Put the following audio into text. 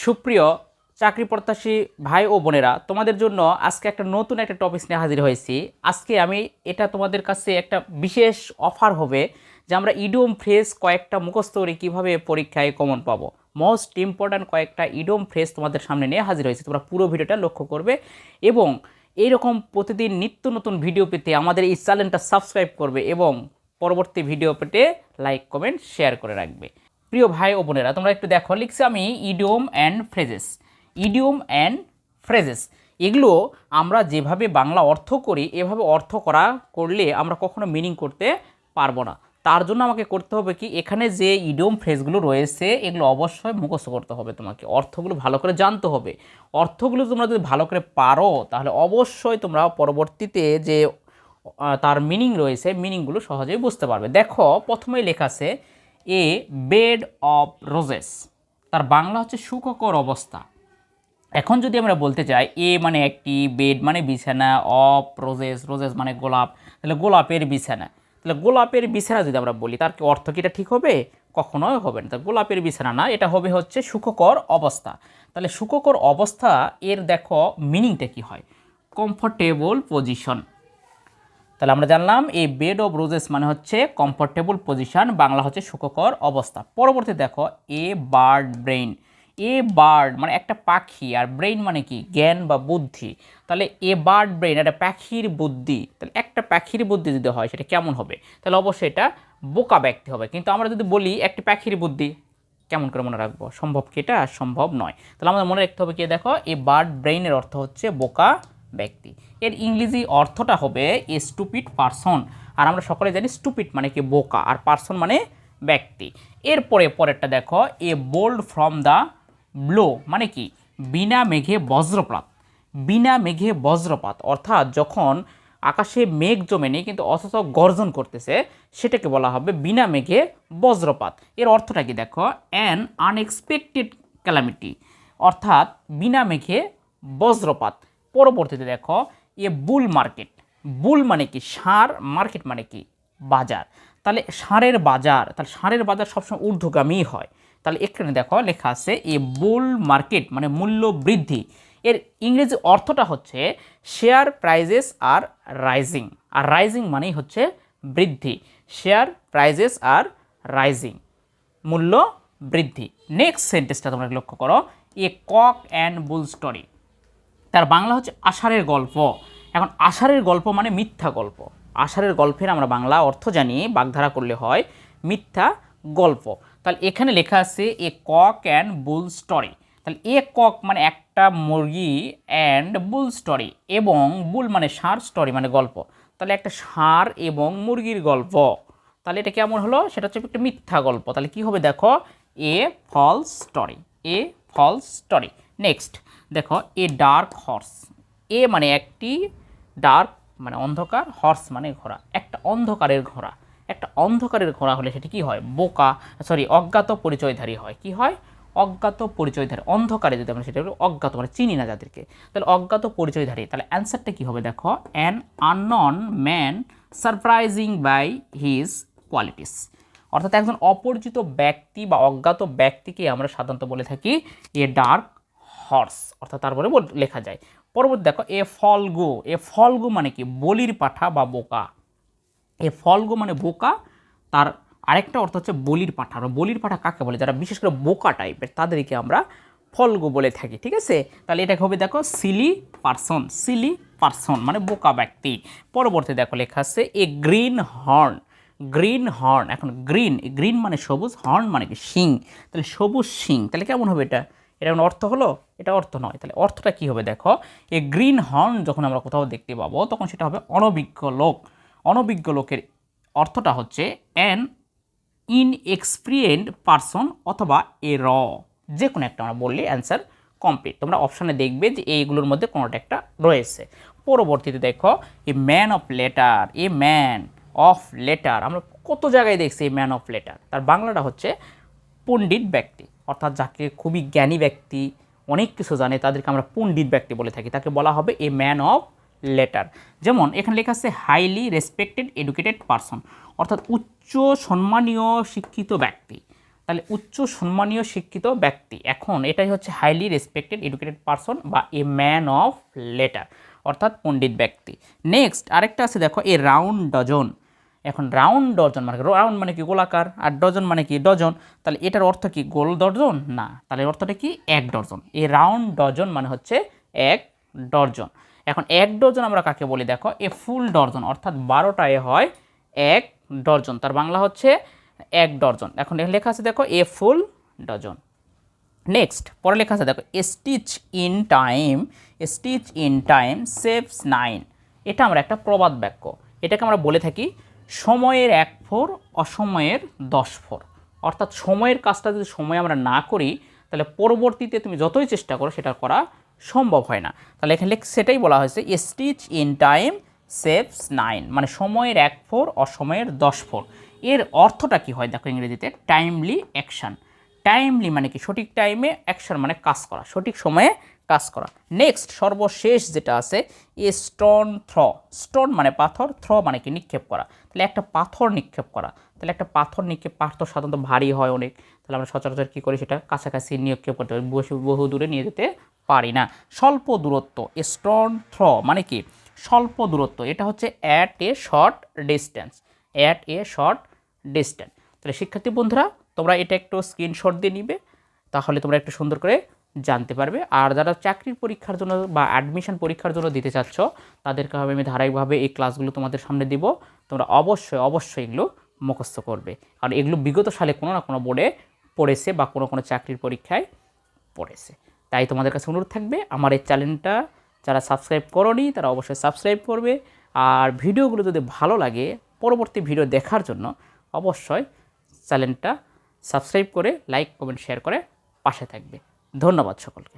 সুপ্রিয় চাকরি প্রত্যাশী ভাই ও বোনেরা, তোমাদের জন্য আজকে একটা নতুন একটা টপিক নিয়ে হাজির হয়েছি। আজকে আমি এটা তোমাদের কাছে একটা বিশেষ অফার হবে যে আমরা ইডিয়ম ফ্রেজ কয়েকটা মুখস্থ করে কীভাবে পরীক্ষায় কমন পাবো। মোস্ট ইম্পর্ট্যান্ট কয়েকটা ইডিয়ম ফ্রেজ তোমাদের সামনে নিয়ে হাজির হয়েছে, তোমরা পুরো ভিডিওটা লক্ষ্য করবে এবং এইরকম প্রতিদিন নিত্য নতুন ভিডিও পেতে আমাদের এই চ্যানেলটা সাবস্ক্রাইব করবে এবং পরবর্তী ভিডিও পেতে লাইক কমেন্ট শেয়ার করে রাখবে। প্রিয় ভাই ও বোনেরা, তোমরা একটু দেখো, লিখছি আমি idiom and phrases. Idiom and phrases এগুলো আমরা যেভাবে বাংলা অর্থ করি এভাবে অর্থ করলে আমরা কখনো মিনিং করতে পারবো না। তার জন্য আমাকে করতে হবে কি, এখানে যে ইডিয়ম ফ্রেজগুলো রয়েছে এগুলো অবশ্যই মুখস্থ করতে হবে, তোমাকে অর্থগুলো ভালো করে জানতে হবে। অর্থগুলো তোমরা যদি ভালো করে পারো তাহলে অবশ্যই তোমরা পরবর্তীতে যে তার মিনিং রয়েছে মিনিংগুলো সহজেই বুঝতে পারবে। দেখো, প্রথমেই লেখা আছে এ বেড অফ রোজেস, তার বাংলা হচ্ছে সুখকর অবস্থা। এখন যদি আমরা বলতে চাই এ মানে একটি, বেড মানে বিছানা, অফ রোজেস, রোজেস মানে গোলাপ, তাহলে গোলাপের বিছানা। তাহলে গোলাপের বিছানা যদি আমরা বলি তার কি অর্থ কি এটা ঠিক হবে? কখনোই হবে না। তাহলে গোলাপের বিছানা না, এটা হবে হচ্ছে সুখকর অবস্থা। তাহলে সুখকর অবস্থা এর দেখো মিনিংটা কি হয়, কমফোর্টেবল পজিশন। তাহলে আমরা জানলাম এই বেড অফ রোজেস মানে হচ্ছে কমফোর্টেবল পজিশন, বাংলা হচ্ছে সুখকর অবস্থা। পরবর্তী দেখো a bird brain. A bird মানে একটা পাখি, আর ব্রেইন মানে কি জ্ঞান বা বুদ্ধি। তাহলে এ বার্ড ব্রেইন একটা পাখির বুদ্ধি। তাহলে একটা পাখির বুদ্ধি যদি হয় সেটা কেমন হবে? তাহলে অবশ্যই এটা বোকা ব্যক্তি হবে। কিন্তু আমরা যদি বলি একটি পাখির বুদ্ধি, কেমন করে মনে রাখবো? সম্ভব কি এটা? সম্ভব নয়। তাহলে আমাদের মনে রাখতে হবে কি, দেখো এ বার্ড ব্রেইনের অর্থ হচ্ছে বোকা ব্যক্তি। এর ইংরেজি অর্থটা হবে এ স্টুপিড পারসন। আর আমরা সকলে জানি স্টুপিড মানে কি বোকা, আর পারসন মানে ব্যক্তি। এরপরে পরেরটা দেখো এ বোল্ড ফ্রম দ্য ব্লো মানে কি বিনা মেঘে বজ্রপাত। বিনা মেঘে বজ্রপাত অর্থাৎ যখন আকাশে মেঘ জমে নেই কিন্তু অথচ গর্জন করতেছে, সেটাকে বলা হবে বিনা মেঘে বজ্রপাত। এর অর্থটা কি দেখো, অ্যান আনএক্সপেক্টেড ক্যালামিটি, অর্থাৎ বিনা মেঘে বজ্রপাত। পরবর্তীতে দেখো এ বুল মার্কেট। বুল মানে কি ষাঁড়, মার্কেট মানে কি বাজার। তাহলে ষাঁড়ের বাজার, তাহলে ষাঁড়ের বাজার সবসময় ঊর্ধ্বগামী হয়। তাহলে এখানে দেখো লেখা আছে এ বুল মার্কেট মানে মূল্য বৃদ্ধি। এর ইংরেজি অর্থটা হচ্ছে share prices are rising. Are rising মানেই হচ্ছে বৃদ্ধি। শেয়ার প্রাইজেস আর রাইজিং, মূল্য বৃদ্ধি। নেক্সট সেন্টেন্সটা তোমরা লক্ষ্য করো, এ কক অ্যান্ড বুল স্টোরি, তার বাংলা হচ্ছে আষাঢ়ের গল্প। এখন আষাঢ়ের গল্প মানে মিথ্যা গল্প। আষাঢ়ের গল্পের আমরা বাংলা অর্থ জানি, বাগধারা করলে হয় মিথ্যা গল্প। তাহলে এখানে লেখা আছে এ কক অ্যান্ড বুল স্টোরি। তাহলে এ কক মানে একটা মুরগি, অ্যান্ড বুল স্টোরি এবং বুল মানে ষাঁড়, স্টোরি মানে গল্প। তাহলে একটা ষাঁড় এবং মুরগির গল্প। তাহলে এটা কেমন হলো? সেটা হচ্ছে একটা মিথ্যা গল্প। তাহলে কি হবে দেখো, a false story, a false story. Next দেখো এ ডার্ক হর্স। এ মানে একটি, ডার্ক মানে অন্ধকার, হর্স মানে ঘোড়া, একটা অন্ধকারের ঘোড়া। একটা অন্ধকারের ঘোড়া হলে সেটি কি হয়? বোকা, অজ্ঞাত পরিচয়ধারী হয়। কি হয়? অজ্ঞাত পরিচয়ধারী। অন্ধকারে যদি আমরা সেটা অজ্ঞাত মানে চিনি না যাদেরকে, তাহলে অজ্ঞাত পরিচয়ধারী। তাহলে অ্যান্সারটা কি হবে দেখো, an unknown man surprising by his qualities. অর্থাৎ একজন অপরিচিত ব্যক্তি বা অজ্ঞাত ব্যক্তিকে আমরা সাধারণত বলে থাকি এ ডার্ক হর্স, অর্থাৎ তারপরে লেখা যায়। পরবর্তী দেখো এ ফলগু। এ ফলগু মানে কি বলির পাঠা বা বোকা। এ ফলগু মানে বোকা, তার আরেকটা অর্থ হচ্ছে বলির পাঠা। আর বলির পাঠা কাকে বলে? যারা বিশেষ করে বোকা টাইপের তাদেরকে আমরা ফলগু বলে থাকি। ঠিক আছে, তাহলে এটাকে হবে দেখো সিলি পারসন। সিলি পারসন মানে বোকা ব্যক্তি। পরবর্তী দেখো লেখা আছে a green horn. Green horn, এখন গ্রিন, গ্রিন মানে সবুজ, হর্ন মানে কি শিং। তাহলে সবুজ শিং, তাহলে কেমন হবে এটা? এটা কোনো অর্থ হলো? এটা অর্থ নয়। তাহলে অর্থটা কি হবে দেখো, এই গ্রিন হর্ন যখন আমরা কোথাও দেখতে পাবো তখন সেটা হবে অনভিজ্ঞ লোক। অনভিজ্ঞ লোকের অর্থটা হচ্ছে অ্যান ইনএক্সপিরিয়েন্ট পারসন অথবা এ র, যে কোনো একটা আমরা বললে অ্যান্সার কমপ্লিট। তোমরা অপশানে দেখবে যে এইগুলোর মধ্যে কোনোটা একটা রয়েছে। পরবর্তীতে দেখো a man of letter. A man of letter আমরা কত জায়গায় দেখছি এই ম্যান অফ লেটার। তার বাংলাটা হচ্ছে পণ্ডিত ব্যক্তি, অর্থাৎ যাকে খুবই জ্ঞানী ব্যক্তি, অনেক কিছু জানে তাদেরকে আমরা পণ্ডিত ব্যক্তি বলে থাকি, তাকে বলা হবে এ ম্যান অফ লেটার। যেমন এখানে লেখা আছে হাইলি রেসপেক্টেড এডুকেটেড পারসন, অর্থাৎ উচ্চ সম্মানীয় শিক্ষিত ব্যক্তি। তাহলে উচ্চ সম্মানীয় শিক্ষিত ব্যক্তি, এখন এটাই হচ্ছে হাইলি রেসপেক্টেড এডুকেটেড পারসন বা এ ম্যান অফ লেটার, অর্থাৎ পণ্ডিত ব্যক্তি। নেক্সট আরেকটা আছে দেখো, এ রাউন্ড ডজন। এখন রাউন্ড ডজন মানে রাউন্ড মানে কি গোলাকার, আর ডজন মানে কি ডজন, তাহলে এটার অর্থ কি গোল ডজন না, তাহলে অর্থটা কি এক ডজন। এই রাউন্ড ডজন মানে হচ্ছে এক ডজন। এখন এক ডজন আমরা কাকে বলি দেখো, এ ফুল ডজন, অর্থাৎ 12টায় হয় এক ডজন, তার বাংলা হচ্ছে এক ডজন। এখন লেখা আছে দেখো এ ফুল ডজন। নেক্সট পরে লেখা আছে দেখো, এ stitch in time, A stitch in time saves 9। এটা আমরা একটা প্রবাদ বাক্য, এটাকে আমরা বলে থাকি সময়ের 1 ফোর অসময়ের 10 ফোর, অর্থাৎ সময়ের কাজটা যদি সময় আমরা না করি তাহলে পরবর্তীতে তুমি যতই চেষ্টা করো সেটা করা সম্ভব হয় না। তাহলে এখানে সেটাই বলা হয়েছে, এ স্টিচ ইন টাইম সেভস 9, মানে সময়ের 1 ফোর অসময়ের 10 ফোর। এর অর্থটা কি হয় দেখো ইংরেজিতে, টাইমলি অ্যাকশান। টাইমলি মানে কি সঠিক টাইমে, অ্যাকশন মানে কাজ করা, সঠিক সময়ে কাজ করা। নেক্সট সর্বশেষ যেটা আছে, এ স্টোন থ্র। স্টোন মানে পাথর, থ্র মানে কি নিক্ষেপ করা, তাহলে একটা পাথর নিক্ষেপ করা। তাহলে একটা পাথর নিক্ষেপ, পাথর সাধারণত ভারী হয় অনেক, তাহলে আমরা সচরাচর কী করি সেটা কাছাকাছি নিক্ষেপ করতে পারি, বহু দূরে নিয়ে যেতে পারি না। স্বল্প দূরত্ব, এ স্টোন থ্র মানে কি স্বল্প দূরত্ব, এটা হচ্ছে at a short distance, at a short distance. তাহলে শিক্ষার্থী বন্ধুরা তোমরা এটা একটু স্ক্রিনশট দিয়ে নিবে, তাহলে তোমরা একটু সুন্দর করে জানতে পারবে। আর যারা চাকরির পরীক্ষার জন্য বা অ্যাডমিশন পরীক্ষার জন্য দিতে চাচ্ছ তাদেরকে আমি ধারাবাহিকভাবে এই ক্লাসগুলো তোমাদের সামনে দিব, তোমরা অবশ্যই এগুলো মুখস্থ করবে, কারণ এগুলো বিগত সালে কোনো না কোনো বোর্ডে পড়েছে বা কোনো চাকরির পরীক্ষায় পড়েছে। তাই তোমাদের কাছে অনুরোধ থাকবে, আমার এই চ্যানেলটা যারা সাবস্ক্রাইব করোনি তারা অবশ্যই সাবস্ক্রাইব করবে, আর ভিডিওগুলো যদি ভালো লাগে পরবর্তী ভিডিও দেখার জন্য অবশ্যই চ্যানেলটা সাবস্ক্রাইব করে লাইক কমেন্ট শেয়ার করে পাশে থাকবে। ধন্যবাদ সকলকে।